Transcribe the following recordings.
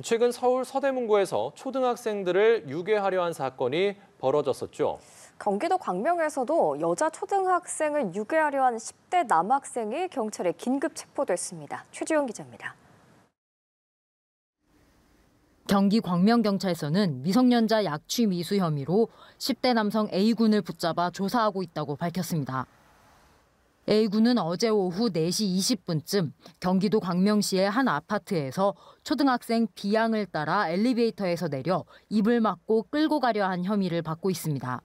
최근 서울 서대문구에서 초등학생들을 유괴하려 한 사건이 벌어졌었죠. 경기도 광명에서도 여자 초등학생을 유괴하려 한 10대 남학생이 경찰에 긴급 체포됐습니다. 최주영 기자입니다. 경기 광명경찰서는 미성년자 약취 미수 혐의로 10대 남성 A군을 붙잡아 조사하고 있다고 밝혔습니다. A군은 어제 오후 4시 20분쯤 경기도 광명시의 한 아파트에서 초등학생 B양을 따라 엘리베이터에서 내려 입을 막고 끌고 가려 한 혐의를 받고 있습니다.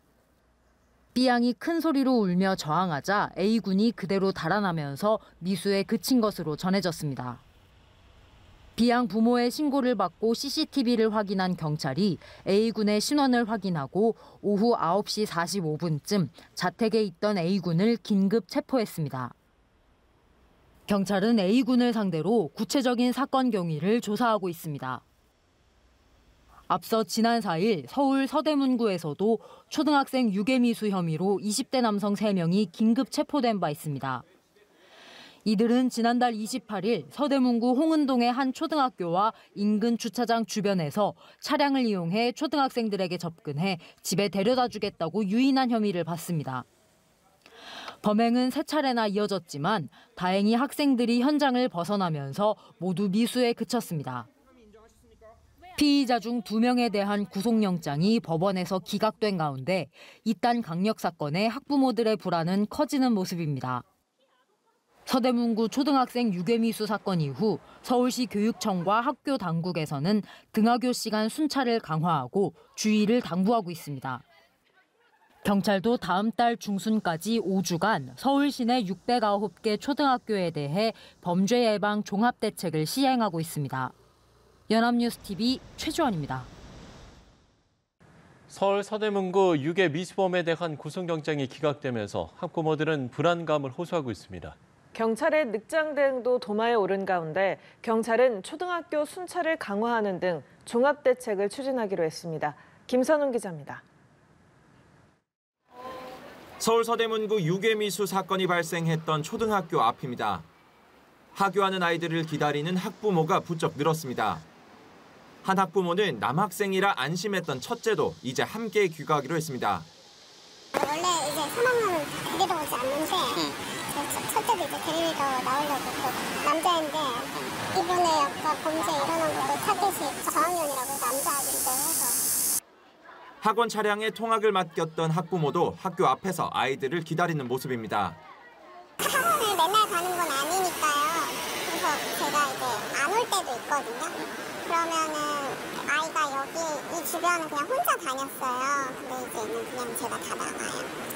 B양이 큰 소리로 울며 저항하자 A군이 그대로 달아나면서 미수에 그친 것으로 전해졌습니다. B양 부모의 신고를 받고 CCTV를 확인한 경찰이 A군의 신원을 확인하고 오후 9시 45분쯤 자택에 있던 A군을 긴급 체포했습니다. 경찰은 A군을 상대로 구체적인 사건 경위를 조사하고 있습니다. 앞서 지난 4일 서울 서대문구에서도 초등학생 유괴미수 혐의로 20대 남성 3명이 긴급 체포된 바 있습니다. 이들은 지난달 28일 서대문구 홍은동의 한 초등학교와 인근 주차장 주변에서 차량을 이용해 초등학생들에게 접근해 집에 데려다 주겠다고 유인한 혐의를 받습니다. 범행은 3차례나 이어졌지만 다행히 학생들이 현장을 벗어나면서 모두 미수에 그쳤습니다. 피의자 중 2명에 대한 구속영장이 법원에서 기각된 가운데 이딴 강력 사건에 학부모들의 불안은 커지는 모습입니다. 서대문구 초등학생 유괴미수 사건 이후 서울시 교육청과 학교 당국에서는 등하교 시간 순찰을 강화하고 주의를 당부하고 있습니다. 경찰도 다음 달 중순까지 5주간 서울 시내 609개 초등학교에 대해 범죄 예방 종합대책을 시행하고 있습니다. 연합뉴스TV 최주원입니다. 서울 서대문구 유괴 미수범에 대한 구속영장이 기각되면서 학부모들은 불안감을 호소하고 있습니다. 경찰의 늑장 대응도 도마에 오른 가운데 경찰은 초등학교 순찰을 강화하는 등 종합대책을 추진하기로 했습니다. 김선웅 기자입니다. 서울 서대문구 유괴미수 사건이 발생했던 초등학교 앞입니다. 하교하는 아이들을 기다리는 학부모가 부쩍 늘었습니다. 한 학부모는 남학생이라 안심했던 첫째도 이제 함께 귀가하기로 했습니다. 원래 이제 3학년은 데리러 오지 않는데 첫째도 이제 데리러 나오려고 남자인데 이번에 아까 범죄 일어난 것도 타겟이 저학년이라고 남자아이인데 해서. 학원 차량에 통학을 맡겼던 학부모도 학교 앞에서 아이들을 기다리는 모습입니다. 학원을 맨날 가는 건 아니니까요. 그래서 제가 이제 안 올 때도 있거든요. 그러면은 아이가 여기 이 주변은 그냥 혼자 다녔어요. 근데 이제는 그냥 제가 다 나가요.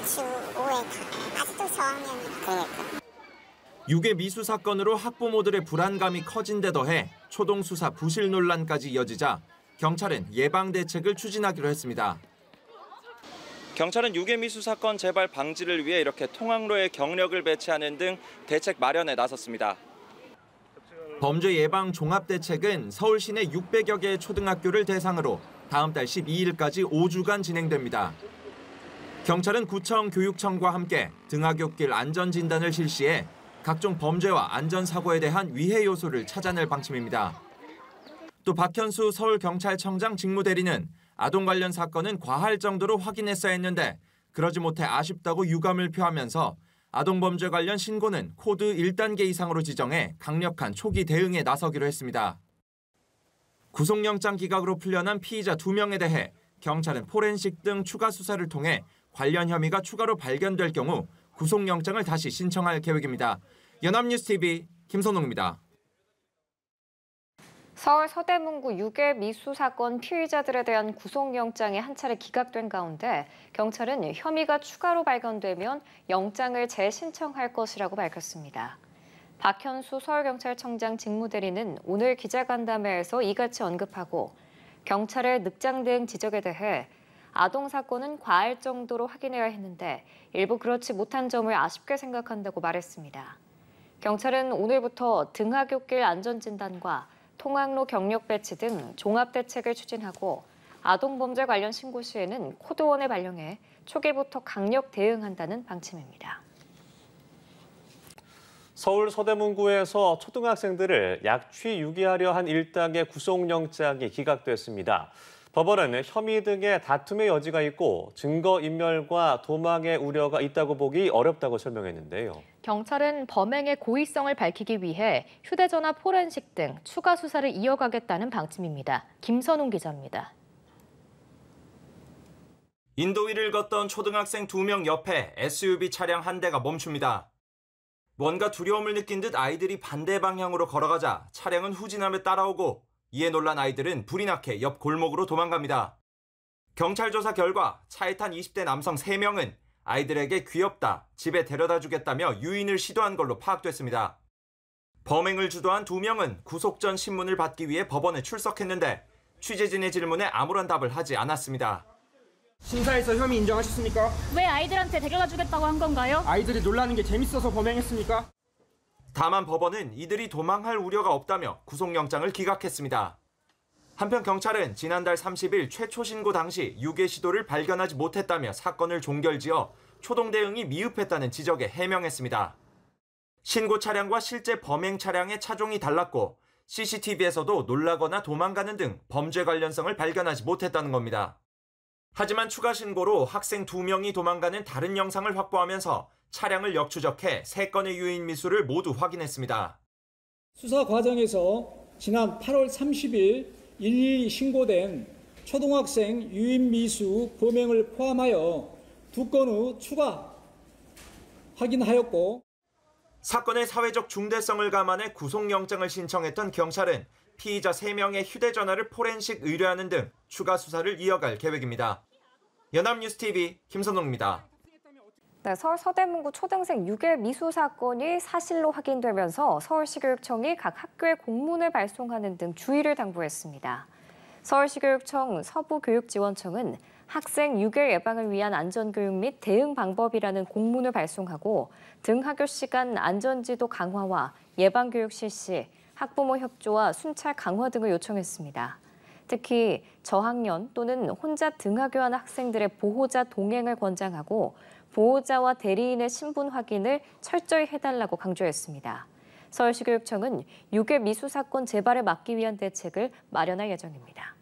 주 5회 다. 아직도 저학년이니까. 유괴 미수 사건으로 학부모들의 불안감이 커진 데 더해 초동 수사 부실 논란까지 이어지자 경찰은 예방 대책을 추진하기로 했습니다. 경찰은 유괴 미수 사건 재발 방지를 위해 이렇게 통학로에 경력을 배치하는 등 대책 마련에 나섰습니다. 범죄 예방 종합대책은 서울 시내 600여 개의 초등학교를 대상으로 다음 달 12일까지 5주간 진행됩니다. 경찰은 구청, 교육청과 함께 등하굣길 안전진단을 실시해 각종 범죄와 안전사고에 대한 위해 요소를 찾아낼 방침입니다. 또 박현수 서울경찰청장 직무대리는 아동 관련 사건은 과할 정도로 확인했어야 했는데 그러지 못해 아쉽다고 유감을 표하면서 아동범죄 관련 신고는 코드 1단계 이상으로 지정해 강력한 초기 대응에 나서기로 했습니다. 구속영장 기각으로 풀려난 피의자 2명에 대해 경찰은 포렌식 등 추가 수사를 통해 관련 혐의가 추가로 발견될 경우 구속영장을 다시 신청할 계획입니다. 연합뉴스TV 김선웅입니다. 서울 서대문구 유괴 미수 사건 피의자들에 대한 구속영장이 한 차례 기각된 가운데 경찰은 혐의가 추가로 발견되면 영장을 재신청할 것이라고 밝혔습니다. 박현수 서울경찰청장 직무대리는 오늘 기자간담회에서 이같이 언급하고 경찰의 늑장 대응 지적에 대해 아동 사건은 과할 정도로 확인해야 했는데 일부 그렇지 못한 점을 아쉽게 생각한다고 말했습니다. 경찰은 오늘부터 등하굣길 안전진단과 통학로 경력 배치 등 종합대책을 추진하고 아동범죄 관련 신고 시에는 코드원을 발령해 초기부터 강력 대응한다는 방침입니다. 서울 서대문구에서 초등학생들을 약취 유기하려 한 일당의 구속영장이 기각됐습니다. 법원은 혐의 등의 다툼의 여지가 있고 증거인멸과 도망의 우려가 있다고 보기 어렵다고 설명했는데요. 경찰은 범행의 고의성을 밝히기 위해 휴대전화 포렌식 등 추가 수사를 이어가겠다는 방침입니다. 김선웅 기자입니다. 인도 위를 걷던 초등학생 2명 옆에 SUV 차량 한 대가 멈춥니다. 뭔가 두려움을 느낀 듯 아이들이 반대 방향으로 걸어가자 차량은 후진하며 따라오고 이에 놀란 아이들은 불이 나게 옆 골목으로 도망갑니다. 경찰 조사 결과 차에 탄 20대 남성 3명은 아이들에게 귀엽다, 집에 데려다 주겠다며 유인을 시도한 걸로 파악됐습니다. 범행을 주도한 2명은 구속 전 신문을 받기 위해 법원에 출석했는데 취재진의 질문에 아무런 답을 하지 않았습니다. 심사에서 혐의 인정하셨습니까? 왜 아이들한테 데려다 주겠다고 한 건가요? 아이들이 놀라는 게 재밌어서 범행했습니까? 다만 법원은 이들이 도망할 우려가 없다며 구속영장을 기각했습니다. 한편 경찰은 지난달 30일 최초 신고 당시 유괴 시도를 발견하지 못했다며 사건을 종결지어 초동 대응이 미흡했다는 지적에 해명했습니다. 신고 차량과 실제 범행 차량의 차종이 달랐고 CCTV에서도 놀라거나 도망가는 등 범죄 관련성을 발견하지 못했다는 겁니다. 하지만 추가 신고로 학생 2명이 도망가는 다른 영상을 확보하면서 차량을 역추적해 3건의 유인 미수를 모두 확인했습니다. 수사 과정에서 지난 8월 30일 112 신고된 초등학생 유인 미수 범행을 포함하여 2건의 추가 확인하였고 사건의 사회적 중대성을 감안해 구속영장을 신청했던 경찰은 피의자 3명의 휴대전화를 포렌식 의뢰하는 등 추가 수사를 이어갈 계획입니다. 연합뉴스TV 김선웅입니다. 네, 서울 서대문구 초등생 유괴 미수 사건이 사실로 확인되면서 서울시교육청이 각 학교에 공문을 발송하는 등 주의를 당부했습니다. 서울시교육청 서부교육지원청은 학생 유괴 예방을 위한 안전교육 및 대응 방법이라는 공문을 발송하고 등하교 시간 안전지도 강화와 예방교육 실시, 학부모 협조와 순찰 강화 등을 요청했습니다. 특히 저학년 또는 혼자 등하교하는 학생들의 보호자 동행을 권장하고 보호자와 대리인의 신분 확인을 철저히 해달라고 강조했습니다. 서울시교육청은 유괴 미수 사건 재발을 막기 위한 대책을 마련할 예정입니다.